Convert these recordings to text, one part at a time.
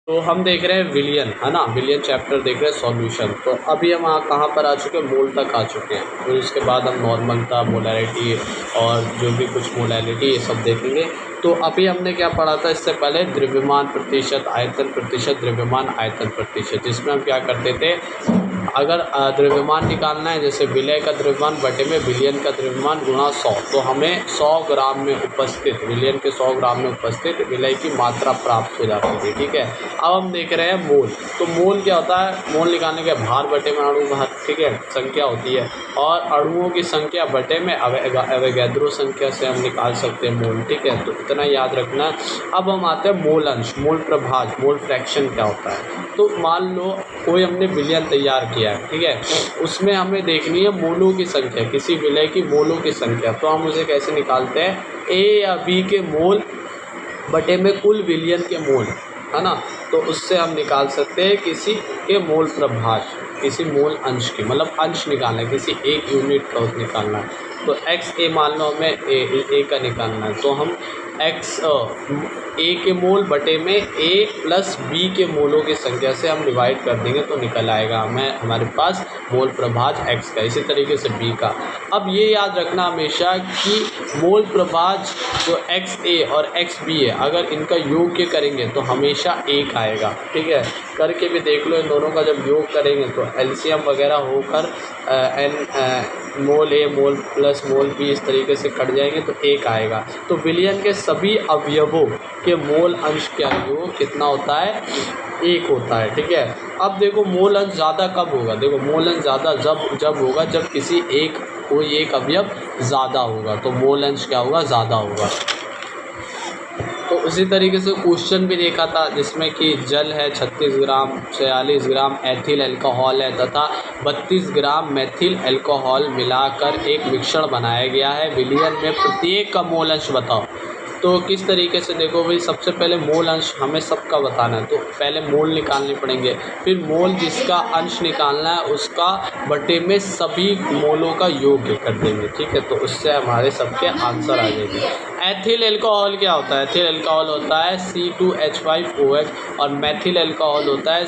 तो हम देख रहे हैं विलियन, है ना, विलियन चैप्टर देख रहे हैं सॉल्यूशन। तो अभी हम कहाँ पर आ चुके हैं, मोल तक आ चुके हैं। फिर उसके बाद हम नॉर्मलता, मोलैरिटी और जो भी कुछ मोलैलिटी ये सब देखेंगे। तो अभी हमने क्या पढ़ा था इससे पहले, द्रव्यमान प्रतिशत, आयतन प्रतिशत, द्रव्यमान आयतन प्रतिशत, जिसमें हम क्या करते थे, अगर द्रव्यमान निकालना है, जैसे विलय का द्रव्यमान बटे में विलियन का द्रव्यमान गुणा 100, तो हमें 100 ग्राम में उपस्थित, विलियन के 100 ग्राम में उपस्थित विलय की मात्रा प्राप्त हो जाती थी। ठीक है, अब हम देख रहे हैं मोल। तो मोल क्या होता है, मोल निकालने के भार बटे में अणु भार, ठीक है, संख्या होती है, और अणुओं की संख्या बटे में अवोगाद्रो संख्या से हम निकाल सकते हैं मोल। ठीक है, तो इतना याद रखना। अब हम आते हैं मोल अंश, मोल प्रभाज, मोल फ्रैक्शन क्या होता है। तो मान लो कोई हमने विलयन तैयार किया है, ठीक है, उसमें हमें देखनी है मोलों की संख्या, किसी विलय की मोलों की संख्या। तो हम उसे कैसे निकालते हैं, ए या बी के मोल बटे में कुल विलयन के मोल, है ना। तो उससे हम निकाल सकते हैं किसी के मोल प्रभाज, किसी मोल अंश की, मतलब अंश निकालना है, किसी एक यूनिट का निकालना है। तो एक्स ए मान लो हमें ए का निकालना है, तो हम एक्स ए के मोल बटे में ए प्लस बी के मोलों की संख्या से हम डिवाइड कर देंगे, तो निकल आएगा हमें हमारे पास मोल प्रभाज एक्स का। इसी तरीके से बी का। अब ये याद रखना हमेशा कि मोल प्रभाज जो एक्स ए और एक्स बी है, अगर इनका योग के करेंगे तो हमेशा एक आएगा। ठीक है, करके भी देख लो, इन दोनों का जब योग करेंगे तो एलसीएम वगैरह होकर मोल ए मोल प्लस मोल बी इस तरीके से कट जाएंगे तो एक आएगा। तो विलयन के सभी अवयवों के मोल अंश का योग कितना होता है, एक होता है। ठीक है, अब देखो मोल अंश ज़्यादा कब होगा, देखो मोल अंश ज़्यादा जब होगा जब किसी कोई एक अवयव ज़्यादा होगा, तो मोल अंश क्या होगा, ज़्यादा होगा। तो उसी तरीके से क्वेश्चन भी देखा था, जिसमें कि जल है 36 ग्राम, 46 ग्राम एथिल अल्कोहल है तथा 32 ग्राम मेथिल अल्कोहल मिलाकर एक मिश्रण बनाया गया है। विलयन में प्रत्येक का मोल अंश बताओ। तो किस तरीके से, देखो भाई, सबसे पहले मोल अंश हमें सबका बताना है, तो पहले मोल निकालने पड़ेंगे, फिर मोल जिसका अंश निकालना है उसका बटे में सभी मोलों का योग कर देंगे। ठीक है, तो उससे हमारे सबके आंसर आ जाएंगे। एथिल अल्कोहल क्या होता है, एथिल अल्कोहल होता है C2H5OH और मेथिल अल्कोहल होता है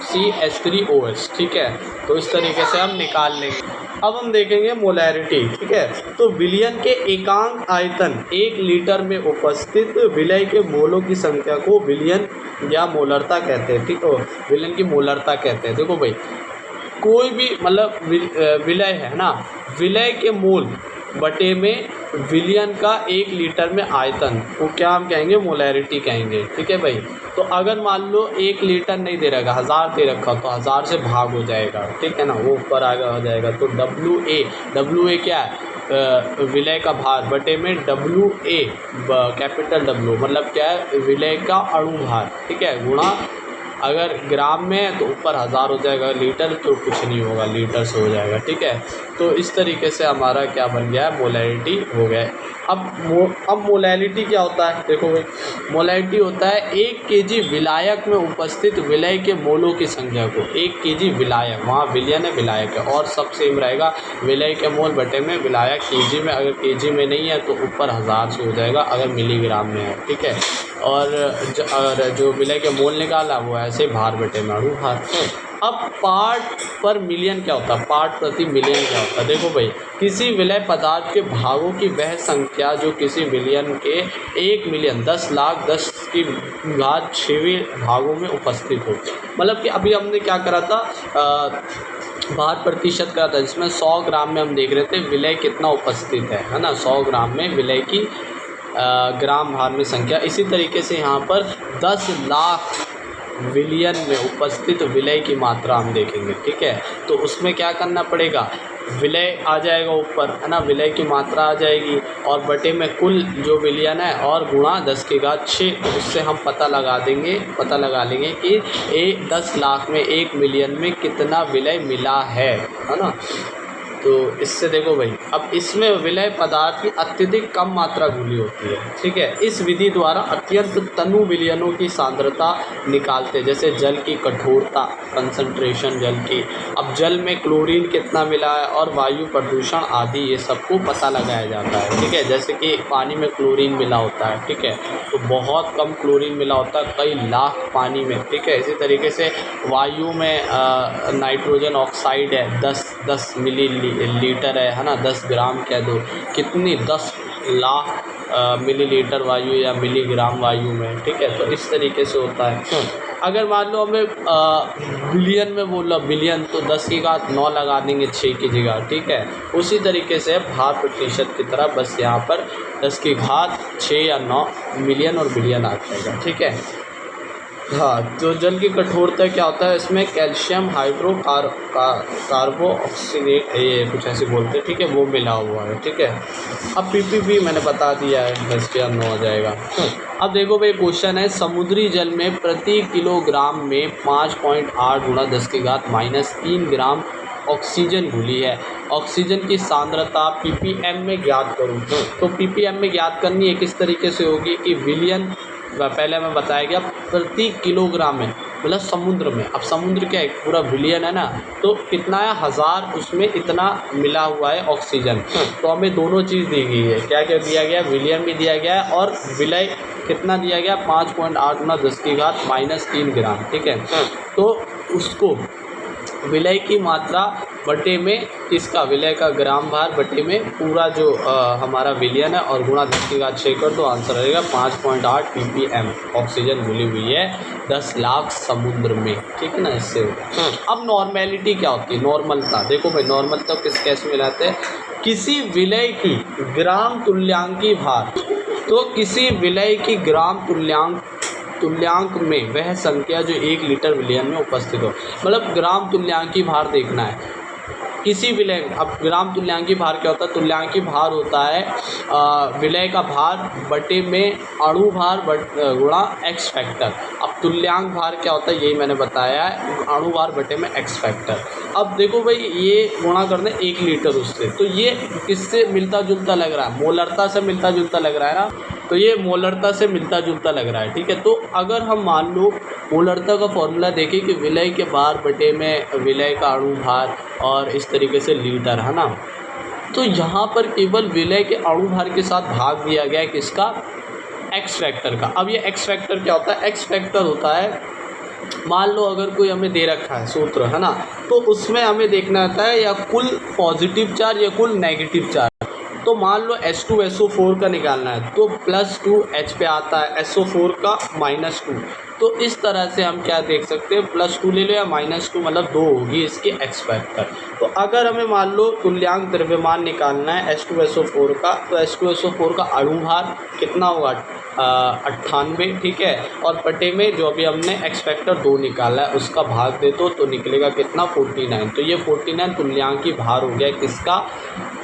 CH3OH। ठीक है, तो इस तरीके से हम निकाल लेंगे। अब हम देखेंगे मोलैरिटी। ठीक है, तो विलयन के एकांक आयतन 1 लीटर में उपस्थित विलय के मोलों की संख्या को विलयन या मोलरता कहते हैं। ठीक है, विलयन की मोलरता कहते हैं। देखो भाई, कोई भी मतलब विलय है ना, विलय के मोल बटे में विलयन का 1 लीटर में आयतन को क्या हम कहेंगे, मोलैरिटी कहेंगे। ठीक है भाई, तो अगर मान लो 1 लीटर नहीं दे रखा, 1000 दे रखा, तो 1000 से भाग हो जाएगा। ठीक है ना, वो ऊपर आगे हो जाएगा। तो WA क्या है, विलय का भार बटे में WA कैपिटल W मतलब क्या है, विलय का अणु भार। ठीक है, गुणा अगर ग्राम में है तो ऊपर 1000 हो जाएगा, लीटर तो कुछ नहीं होगा, लीटर से हो जाएगा। ठीक है, तो इस तरीके से हमारा क्या बन गया है, मोलैरिटी हो गया। अब मोलैलिटी क्या होता है, देखो भाई, मोलैलिटी होता है 1 kg विलायक में उपस्थित विलय के मोलों की संख्या को, 1 kg विलायक, वहाँ विलयन है विलायक है, और सब सेम रहेगा, विलय के मोल बटे में विलायक kg में, अगर kg में नहीं है तो ऊपर 1000 से हो जाएगा, अगर मिलीग्राम में है। ठीक है, और जो विलय के मोल निकाला वो ऐसे भार बटे में अणु भार। अब पार्ट पर मिलियन क्या होता है, पार्ट प्रति मिलियन क्या होता है। देखो भाई, किसी विलय पदार्थ के भागों की वह संख्या जो किसी विलयन के 1 मिलियन 10 लाख 10 की घात 6वें भागों में उपस्थित हो। मतलब कि अभी हमने क्या करा था, भार प्रतिशत करा था, जिसमें 100 ग्राम में हम देख रहे थे विलय कितना उपस्थित है ना, 100 ग्राम में विलय की ग्राम भार में संख्या। इसी तरीके से यहाँ पर 10 लाख विलयन में उपस्थित विलय की मात्रा हम देखेंगे। ठीक है, तो उसमें क्या करना पड़ेगा, विलय आ जाएगा ऊपर, है ना, विलय की मात्रा आ जाएगी, और बटे में कुल जो विलयन है और गुणा 10 की घात 6, तो उससे हम पता लगा लेंगे कि 10 लाख में 1 मिलियन में कितना विलय मिला है ना। तो इससे देखो भाई, अब इसमें विलय पदार्थ की अत्यधिक कम मात्रा घुली होती है, ठीक है। इस विधि द्वारा अत्यंत तनु विलयनों की सांद्रता निकालते हैं, जैसे जल की कठोरता, कंसंट्रेशन जल की। अब जल में क्लोरीन कितना मिला है और वायु प्रदूषण आदि ये सबको पता लगाया जाता है, ठीक है। जैसे कि पानी में क्लोरीन मिला होता है, ठीक है, तो बहुत कम क्लोरीन मिला होता है कई लाख पानी में, ठीक है। इसी तरीके से वायु में नाइट्रोजन ऑक्साइड है 10 मिलीलीटर है ना, 10 ग्राम कह दो, कितनी 10 लाख मिलीलीटर वायु या मिलीग्राम वायु में, ठीक है। तो इस तरीके से होता है। अगर मान लो हमें बिलियन में बोला, बिलियन तो 10⁹ लगा देंगे 6 की जगह, ठीक है। उसी तरीके से भार प्रतिशत की तरह बस यहाँ पर 10⁶ या 9 मिलियन और बिलियन आ जाएगा, ठीक है। हाँ, जो जल की कठोरता क्या होता है, इसमें कैल्शियम कार्बो ऑक्सीनेट, ये कुछ ऐसे बोलते हैं, ठीक है, वो मिला हुआ है, ठीक है। अब ppb मैंने बता दिया है, 10⁹ आ जाएगा। अब देखो भाई, क्वेश्चन है समुद्री जल में प्रति किलोग्राम में 5.8 × 10⁻³ ग्राम ऑक्सीजन घुली है। ऑक्सीजन की सांद्रता ppm में ज्ञात करूँ तो ppm में ज्ञात करनी है, किस तरीके से होगी कि विलियन, पहले हमें बताया गया प्रति किलोग्राम में, मतलब समुद्र में। अब समुद्र क्या है, पूरा विलियन है ना, तो कितना है 1000, उसमें इतना मिला हुआ है ऑक्सीजन। तो हमें दोनों चीज़ दी गई है, क्या क्या दिया गया, विलियन भी दिया गया है और विलय कितना दिया गया, 5.8 × 10⁻³ ग्राम, ठीक है। तो उसको विलय की मात्रा बटे में इसका विलय का ग्राम भार बटे में पूरा जो हमारा विलियन है और गुणा 10⁶ कर दो, आंसर रहेगा 5.8 ppm ऑक्सीजन घुली हुई है 10 लाख समुद्र में, ठीक है ना। इससे अब नॉर्मेलिटी क्या होती है, नॉर्मलता। देखो भाई, नॉर्मलता किस कैसे मिलाते हैं, किसी विलय की ग्राम तुल्यांकी भार, तो किसी विलय की ग्राम तुल्यांक में वह संख्या जो 1 लीटर विलयन में उपस्थित हो, मतलब ग्राम तुल्यांकी भार देखना है किसी विलय। अब ग्राम तुल्यांकी भार क्या होता है, तुल्यांकी भार होता है विलय का भार बटे में अणु भार गुणा x फैक्टर। अब तुल्यांक भार क्या होता है, यही मैंने बताया है, अणु भार बटे में x फैक्टर। अब देखो भाई, ये गुणा करना 1 लीटर उससे, तो ये किससे मिलता जुलता लग रहा है, मोलरता से मिलता जुलता लग रहा है ना, तो ये मोलरता से मिलता जुलता लग रहा है, ठीक है। तो अगर हम मान लो मोलरता का फॉर्मूला देखें कि विलय के भार बटे में विलय का अणु भार और इस तरीके से लीटर, है ना, तो यहाँ पर केवल विलय के अणु भार के साथ भाग दिया गया है किसका, एक्स फैक्टर का। अब ये एक्स फैक्टर क्या होता है, एक्स फैक्टर होता है, मान लो अगर कोई हमें दे रखा है सूत्र, है ना, तो उसमें हमें देखना आता है या कुल पॉजिटिव चार्ज या कुल नेगेटिव चार्ज। तो मान लो H2SO4 का निकालना है तो +2 H पे आता है, SO4 का -2। तो इस तरह से हम क्या देख सकते हैं, +2 ले लो या -2, मतलब 2 होगी इसकी एक्स फैक्टर। तो अगर हमें मान लो तुल्यांक द्रव्यमान निकालना है H2SO4 का, तो H2SO4 का अणु भार कितना होगा, 98, ठीक है, और बटे में जो अभी हमने एक्स फैक्टर 2 निकाला है उसका भाग दे दो तो निकलेगा कितना, 49। तो ये 49 तुल्यांकी भार हो गया किसका,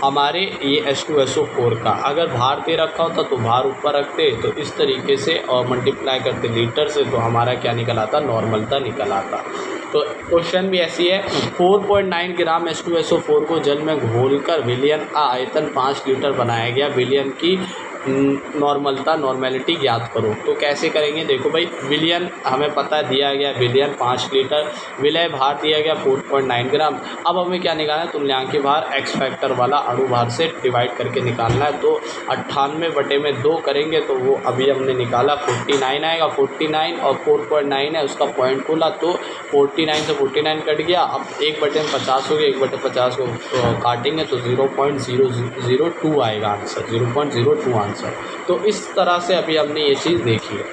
हमारे ये H2SO4 का। अगर भार दे रखा होता तो भार ऊपर रखते, तो इस तरीके से और मल्टीप्लाई करते लीटर से, तो हमारा क्या निकल आता, नॉर्मलता निकल आता। तो क्वेश्चन भी ऐसी है, 4.9 ग्राम H2SO4 को जल में घोलकर विलियन का आयतन 5 लीटर बनाया गया, विलियन की नॉर्मेलिटी ज्ञात करो। तो कैसे करेंगे, देखो भाई, विलियन हमें पता है दिया गया, विलियन 5 लीटर, विलय भार दिया गया 4.9 ग्राम। अब हमें क्या निकालना है, तुल्यांकी भार एक्स फैक्टर वाला अणु भार से डिवाइड करके निकालना है। तो 98 बटे में 2 करेंगे तो वो अभी हमने निकाला 49 आएगा, 49 और 4.9 है उसका पॉइंट खोला तो 49 से 49 कट गया। अब 1 बटे में 50 हो गया, 1 बटे 50 को काटेंगे तो 0.002 आएगा आंसर, 0.02 आंसर। तो इस तरह से अभी हमने ये चीज़ देखी है।